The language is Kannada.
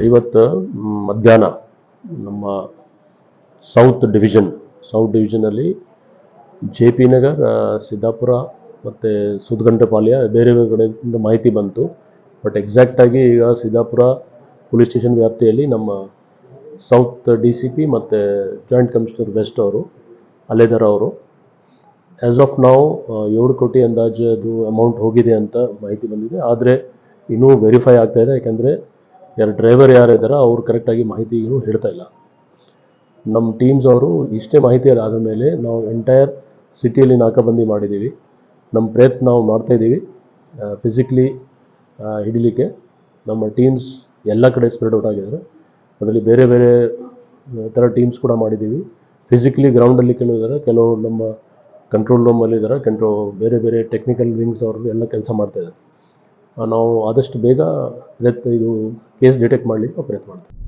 ಇವತ್ತು ಮಧ್ಯಾಹ್ನ ನಮ್ಮ ಸೌತ್ ಡಿವಿಷನಲ್ಲಿ ಜೆ ಪಿ ನಗರ್, ಸಿದ್ದಾಪುರ ಮತ್ತು ಸುದ್ಗಂಟಪಾಳ್ಯ ಬೇರೆ ಬೇರೆ ಕಡೆಯಿಂದ ಮಾಹಿತಿ ಬಂತು. ಬಟ್ ಎಕ್ಸಾಕ್ಟಾಗಿ ಈಗ ಸಿದ್ದಾಪುರ ಪೊಲೀಸ್ ಸ್ಟೇಷನ್ ವ್ಯಾಪ್ತಿಯಲ್ಲಿ ನಮ್ಮ ಸೌತ್ DCP ಮತ್ತು ಜಾಯಿಂಟ್ ಕಮಿಷನರ್ ವೆಸ್ಟ್ ಅವರು ಅಲ್ಲೇದಾರ ಅವರು ಆ್ಯಸ್ ಆಫ್ ನಾವು 7 ಕೋಟಿ ಅಂದಾಜು ಅದು ಅಮೌಂಟ್ ಹೋಗಿದೆ ಅಂತ ಮಾಹಿತಿ ಬಂದಿದೆ. ಆದರೆ ಇನ್ನೂ ವೆರಿಫೈ ಆಗ್ತಾಯಿದೆ, ಯಾಕೆಂದರೆ ಡ್ರೈವರ್ ಯಾರಿದ್ದಾರೆ ಅವರು ಕರೆಕ್ಟಾಗಿ ಮಾಹಿತಿ ಇನ್ನೂ ಹೇಳ್ತಾ ಇಲ್ಲ. ನಮ್ಮ ಟೀಮ್ಸ್ ಅವರು ಇಷ್ಟೇ ಮಾಹಿತಿ ಆದ ಮೇಲೆ ನಾವು ಎಂಟೈರ್ ಸಿಟಿಯಲ್ಲಿ ನಾಕಾಬಂದಿ ಮಾಡಿದ್ದೀವಿ. ನಮ್ಮ ಪ್ರಯತ್ನ ನಾವು ಮಾಡ್ತಾಯಿದ್ದೀವಿ ಫಿಸಿಕಲಿ ಹಿಡಿಲಿಕ್ಕೆ. ನಮ್ಮ ಟೀಮ್ಸ್ ಎಲ್ಲ ಕಡೆ ಸ್ಪ್ರೆಡ್ ಔಟ್ ಆಗಿದ್ದಾರೆ. ಅದರಲ್ಲಿ ಬೇರೆ ಬೇರೆ ಥರ ಟೀಮ್ಸ್ ಕೂಡ ಮಾಡಿದ್ದೀವಿ. ಫಿಸಿಕಲಿ ಗ್ರೌಂಡಲ್ಲಿ ಕೆಲವು ನಮ್ಮ ಕಂಟ್ರೋಲ್ ರೂಮಲ್ಲಿದ್ದಾರೆ, ಬೇರೆ ಬೇರೆ ಟೆಕ್ನಿಕಲ್ ವಿಂಗ್ಸ್ ಅವರು ಎಲ್ಲ ಕೆಲಸ ಮಾಡ್ತಾಯಿದ್ದಾರೆ. ನಾವು ಆದಷ್ಟು ಬೇಗ ಇದು ಕೇಸ್ ಡಿಟೆಕ್ಟ್ ಮಾಡಲಿಕ್ಕೆ ಪ್ರಯತ್ನ ಮಾಡ್ತೀವಿ.